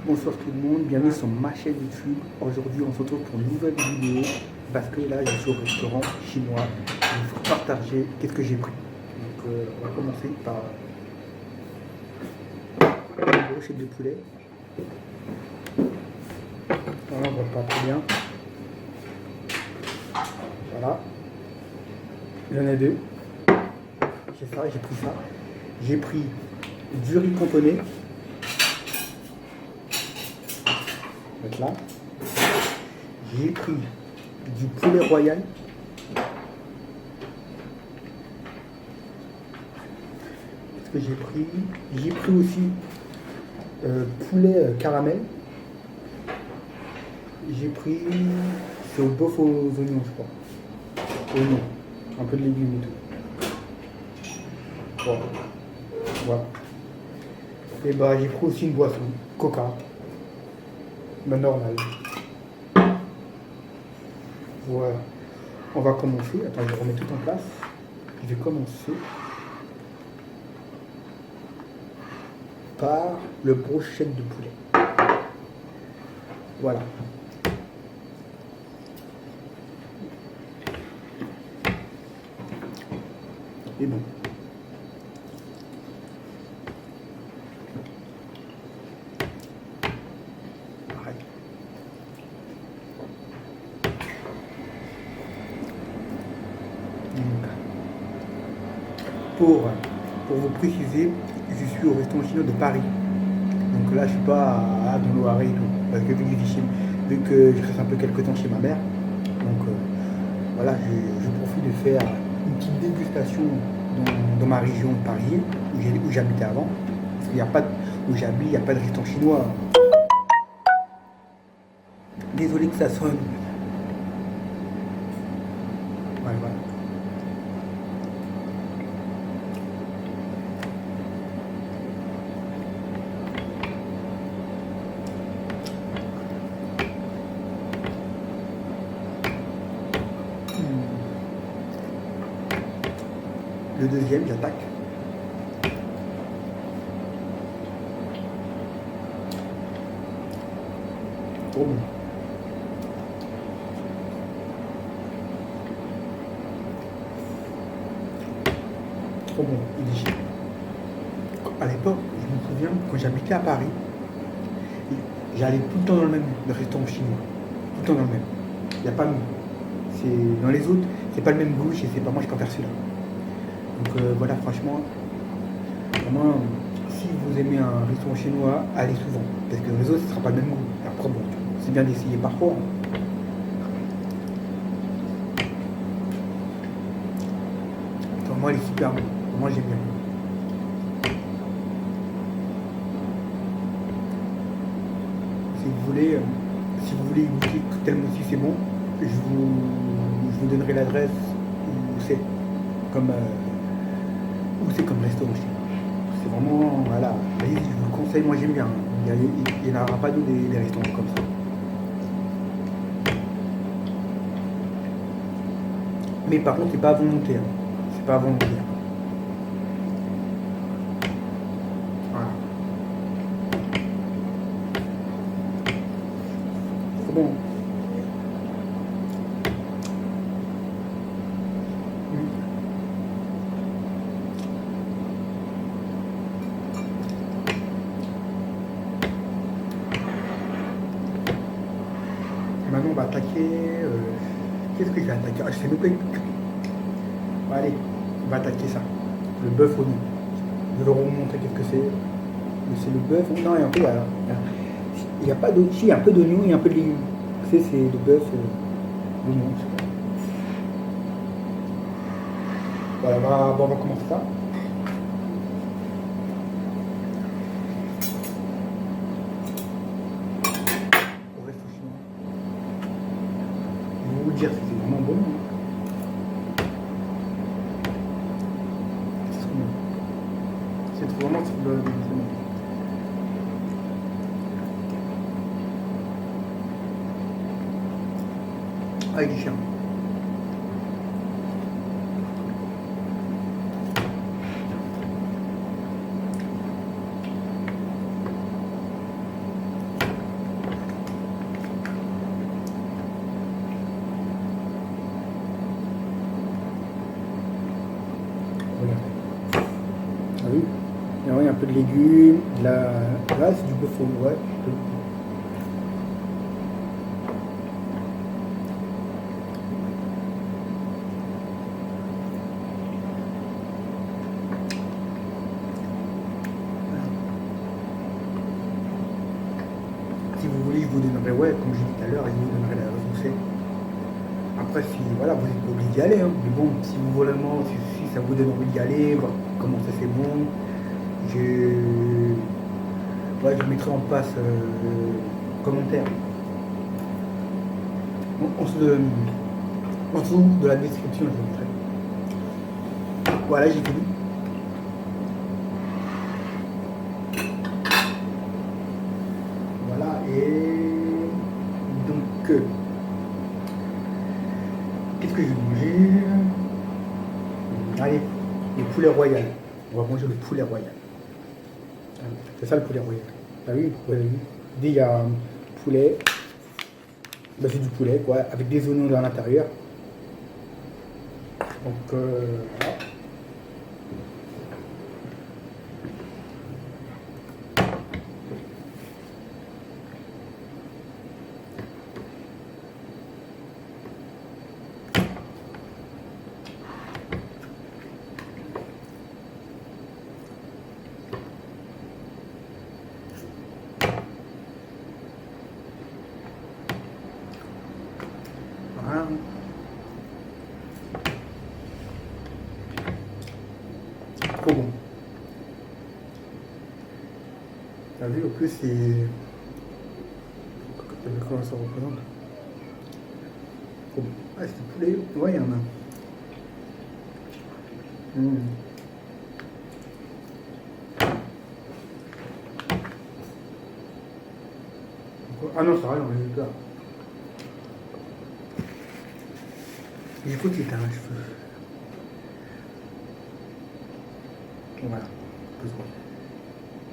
Bonsoir tout le monde, bienvenue sur ma chaîne YouTube. Aujourd'hui on se retrouve pour une nouvelle vidéo parce que là je suis au restaurant chinois. Il faut partager qu'est-ce que j'ai pris. Donc on va commencer par une brochette de poulet. Voilà, on voit pas très bien. Voilà. Il y en a deux. J'ai ça, j'ai pris ça. J'ai pris du riz cantonné. Là. J'ai pris du poulet royal. Qu'est-ce que j'ai pris? J'ai pris aussi poulet caramel. J'ai pris, c'est au bœuf aux oignons, je crois. Oignons, un peu de légumes et tout. Voilà. Voilà. Et bah j'ai pris aussi une boisson, Coca. Ben normal. Voilà. On va commencer. Attends, je remets tout en place. Je vais commencer par le brochette de poulet. Voilà. Et bon. Pour vous préciser, je suis au restaurant chinois de Paris. Donc là, je suis pas à Loiret et tout. Parce que vu que je reste un peu quelques temps chez ma mère, donc voilà, je profite de faire une petite dégustation dans ma région de Paris, où j'habitais avant. Parce qu'il n'y a pas où j'habite, il n'y a pas de restaurant chinois. Désolé que ça sonne. Voilà, voilà. Le deuxième, j'attaque. Trop bon. Trop bon. À l'époque, je me souviens, quand j'habitais à Paris, j'allais tout le temps dans le même restaurant chinois. Tout le temps dans le même. Il n'y a pas mieux. C'est dans les autres, c'est pas le même goût, c'est pas moi je préfère celui-là. Donc voilà, franchement, vraiment, si vous aimez un restaurant chinois, allez souvent. Parce que dans les autres, ce sera pas le même goût. Après, bon, c'est bien d'essayer parfois. Moi, elle est super bonne. Moi, j'aime bien. Si vous voulez goûter tellement si c'est bon, je vous donnerai l'adresse où c'est comme restaurant chinois. C'est vraiment, voilà, allez, je vous le conseille, moi j'aime bien. Il n'y en aura pas d'autres des restaurants comme ça. Mais par contre, c'est pas volontaire. C'est pas volontaire. Voilà. C'est bon. Maintenant, on va attaquer. Qu'est-ce que j'ai attaqué? Ah, je sais même pas. Bon, allez, on va attaquer ça. Le bœuf oignon. Je vais leur montrer qu'est-ce que c'est. Mais c'est le bœuf. Non, il y a un peu. Il n'y a pas d'oignon. Il y a un peu d'oignon et un peu de légumes. C'est le bœuf, l'oignon. Voilà, on va commencer ça. Dire si c'est vraiment bon. C'est trop vraiment trop bon. Avec du chien. peu de légumes, là c'est du bœuf au ouais. Si vous voulez, je vous donnerai, ouais, comme j'ai dit tout à l'heure, je vous donnerai la raison que c'est. Après, si voilà, vous n'êtes pas obligé d'y aller, hein. Mais bon, si vous vraiment, si ça vous donne envie d'y aller, voir comment ça c'est bon, je, ouais, je mettrai en place commentaire. En dessous de la description, je vous mettrai. Voilà, j'ai fini. Voilà, et donc, qu'est-ce que je vais manger? Allez, le poulet royal. On va manger le poulet royal. C'est ça le poulet royal. Ah oui, vous avez vu. Dès il y a un poulet, bah, c'est du poulet, quoi, avec des oignons à l'intérieur. Donc, voilà. Voilà. Trop bon. T'as vu, au plus, c'est. T'as vu comment ça représente? Trop bon. Ah, c'est du poulet. Ouais, il y en a. Mmh. Ah non, ça va, on est là. J'écoute les tarifs. Voilà.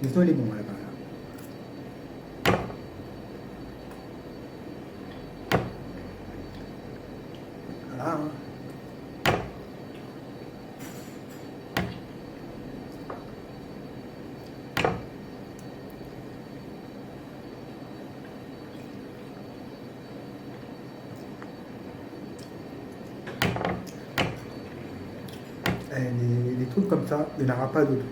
Mais sinon, il est bon là-bas. Voilà. Hein. Les trucs comme ça, il n'y en aura pas d'autres.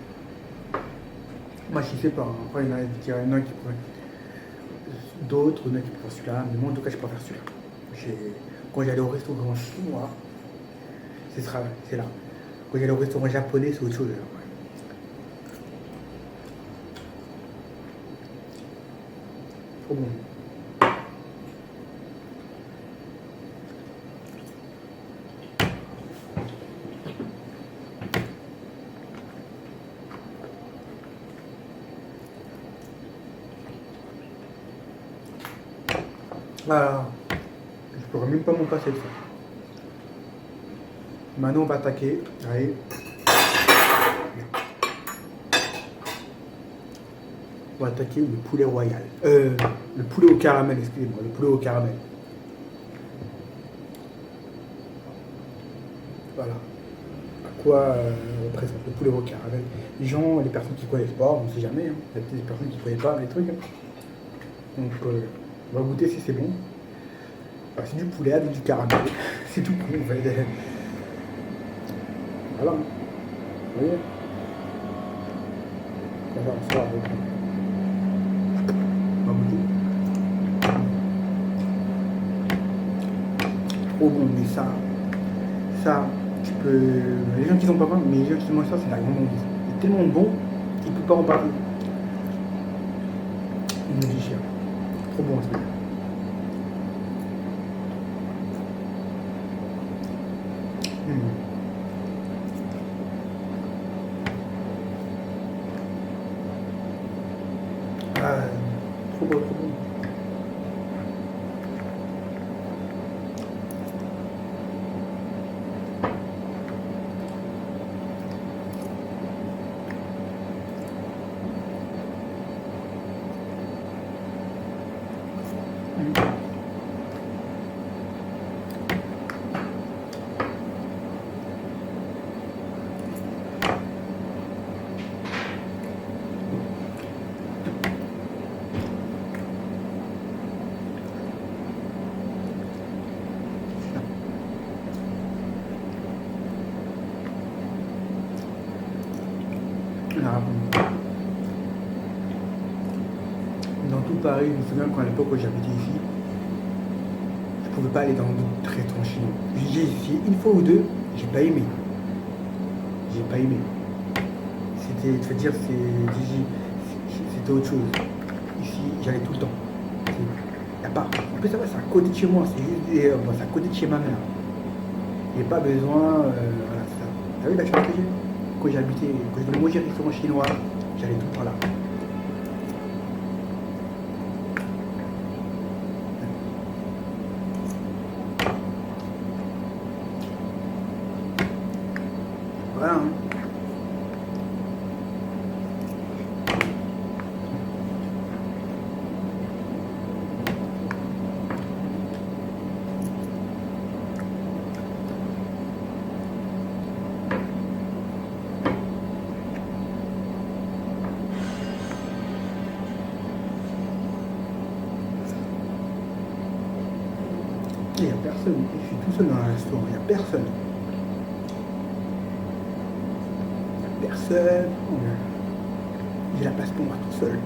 Moi, je sais pas. Hein. Après, il y en a qui pourraient. D'autres, il y en a qui préfèrent celui-là. Mais moi, en tout cas, je préfère celui-là. Quand j'allais au restaurant chinois, c'est là. Quand j'allais au restaurant japonais, c'est autre chose. Alors, ouais. Trop bon. Voilà. Je pourrais même pas m'en passer de ça. Maintenant, on va attaquer. Allez. On va attaquer le poulet royal. Le poulet au caramel, excusez-moi. Le poulet au caramel. Voilà. À quoi représente le poulet au caramel? Les personnes qui ne connaissent pas, on ne sait jamais. Hein. Il y a peut-être des personnes qui ne connaissent pas les trucs. Hein. Donc, on va goûter si c'est bon. Alors, c'est du poulet avec du caramel. C'est tout con, en fait. Voilà. Vous voyez? Voilà, ça va. On va goûter. Trop bon, mais ça, tu peux. Les gens qui sont pas faim, mais les gens qui mangent ça, c'est la grande honte. C'est tellement bon qu'ils ne peuvent pas en parler. Ils me disent cher. Trop bon, c'est bien. Ah, trop bon, trop bon. tout Paris, je me souviens qu'à l'époque où j'habitais ici, je ne pouvais pas aller dans d'autres restaurants chinois. J'ai essayé une fois ou deux, j'ai pas aimé. J'ai pas aimé. C'était, je veux dire, c'était autre chose. Ici, j'allais tout le temps. Y a pas, en plus, ça va, c'est à côté de chez moi, c'est à côté de chez ma mère. Il n'y a pas besoin, voilà, c'est ça. T'as vu la chance que j'ai? Quand j'habitais, quand je devais manger au restaurant chinois, j'allais tout le temps là. Voilà, hein. Il n'y a personne. Je suis tout seul dans un restaurant. Il n'y a personne. Il n'y a personne. J'ai la place pour moi tout seul.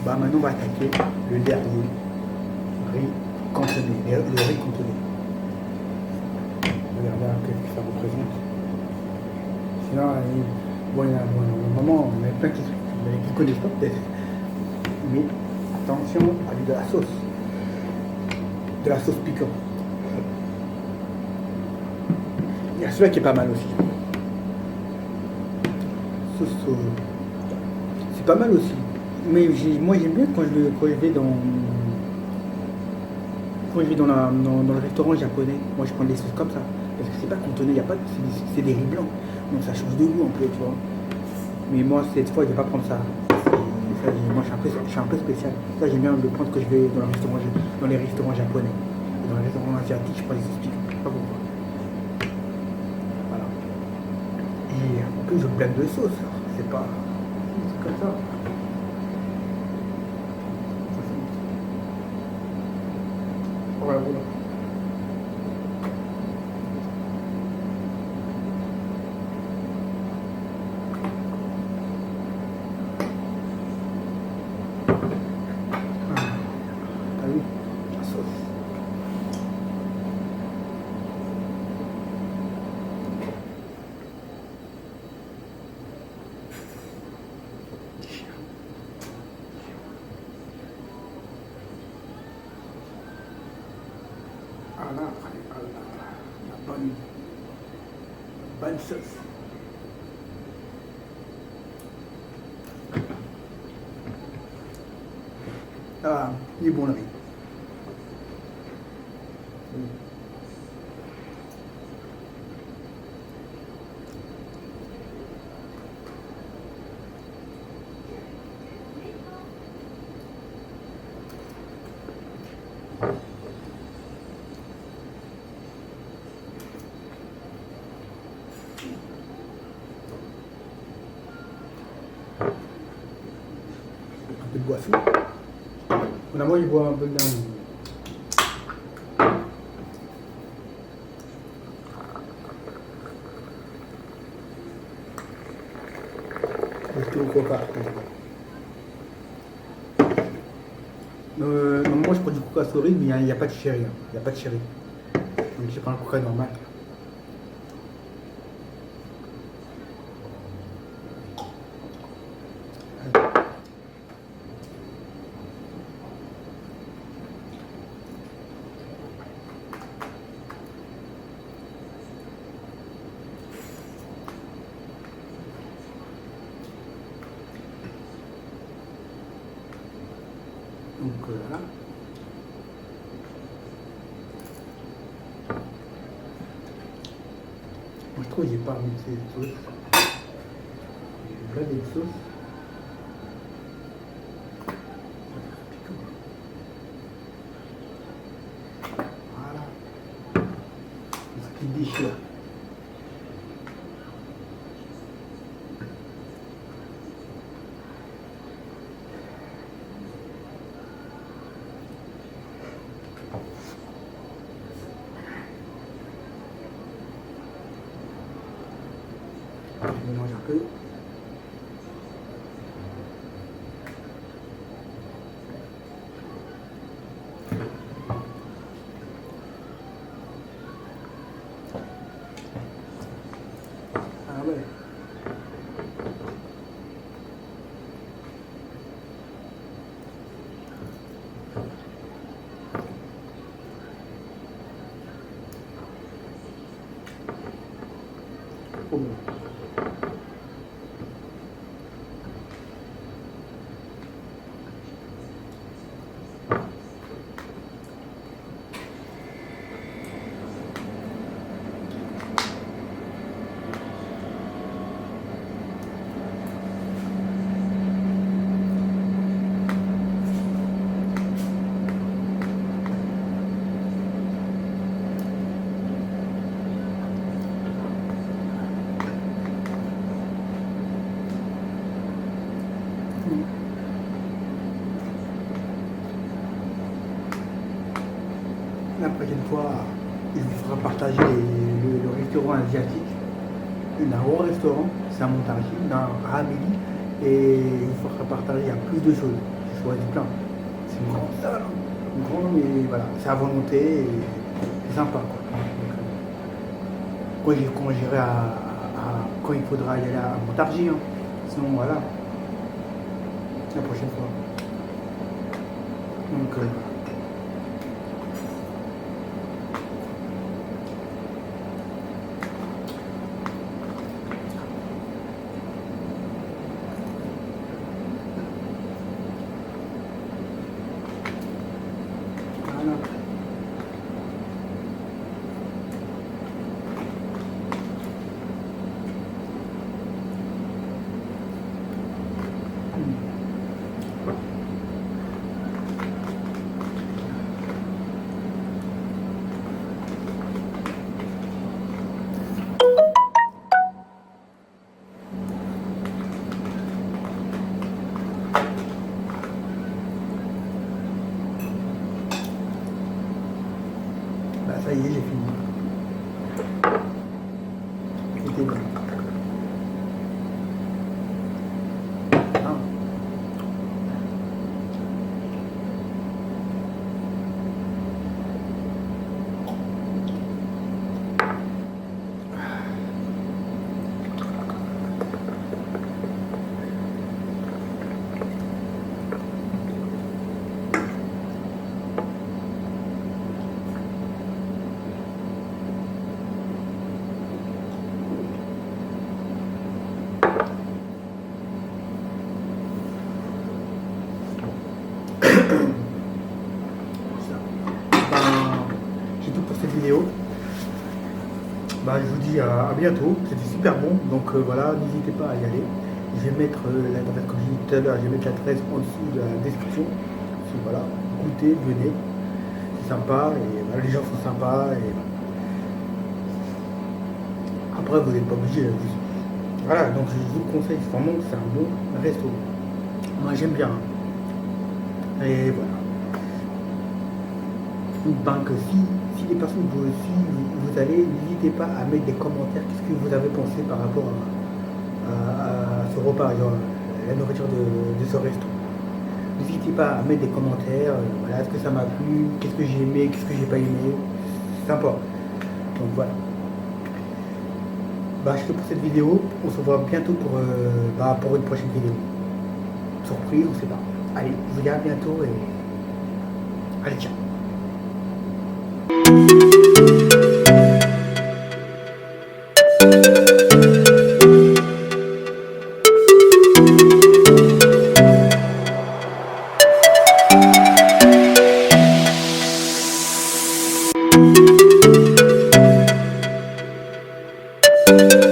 Bah maintenant on va attaquer le dernier riz cantonné, le riz cantonné. Regardez un peu ce que ça représente. Sinon, bon, il y a normalement il y en a plein qui ne connaissent pas peut-être. Mais attention avec de la sauce. De la sauce piquante. Il y a celui-là qui est pas mal aussi. Sauce, c'est pas mal aussi. Mais moi j'aime bien quand je vais dans le restaurant japonais, moi je prends des sauces comme ça. Parce que c'est pas cantonné, y a pas, c'est des riz blancs. Donc ça change de goût un peu, tu vois. Mais moi cette fois je vais pas prendre ça. Ça moi je suis un peu spécial. Ça j'aime bien le prendre quand je vais dans les restaurants japonais. Et dans les restaurants asiatiques, je prends des sauces piquantes. Je sais pas pourquoi. Voilà. Et en plus je blende de sauce. C'est pas. C'est comme ça. Voilà, voilà. Ah oui, la sauce. Ah là, la bonne sauce. Ah, il est bon le riz. Un peu de boisson. Moi, je bois un peu d'un. Au coca. Moi, je prends du coca souris, mais il n'y a pas de chéri. Il n'y a pas de chéri. Donc, je prends un coca normal. Donc, voilà. Moi, je trouve que j'ai pas mixé de sauce. J'ai pas des sauces. qui déchire. Je mélange un peu. Ah ouais. Trop bon. La prochaine fois, il vous fera partager le restaurant asiatique. Il y a un gros restaurant, c'est à Montargis, dans Amélie, et il vous fera partager, il y a plus de choses. Je choisis plein. C'est une grande salle, hein. Une grande, mais voilà, c'est à volonté et c'est sympa, quoi. Donc, quand j'irai quand il faudra y aller à Montargis, hein. Sinon, voilà, la prochaine fois. Donc, voilà. Bah, ça y est, j'ai fini. C'était bien. Ah. Ben, c'est tout pour cette vidéo. Bah, je vous dis à bientôt. C'était super bon. Donc voilà, n'hésitez pas à y aller. Je vais mettre l'adresse, comme je disais tout à l'heure, je vais mettre l'adresse en dessous de la description. Donc, voilà, goûtez, venez. C'est sympa et voilà, les gens sont sympas. Et après, vous n'êtes pas obligé. Voilà, donc je vous le conseille, vraiment, c'est un bon resto. Moi, j'aime bien. Et voilà. Donc, si les personnes vous allez, n'hésitez pas à mettre des commentaires. Qu'est-ce que vous avez pensé par rapport à ce repas, genre la nourriture de ce resto. N'hésitez pas à mettre des commentaires. Voilà, est-ce que ça m'a plu, qu'est-ce que j'ai aimé, qu'est-ce que j'ai pas aimé. C'est sympa. Donc voilà. Bah, c'est tout pour cette vidéo. On se voit bientôt pour une prochaine vidéo. Surprise, on sait pas. Allez, je vous dis à bientôt et allez, ciao. Thank you.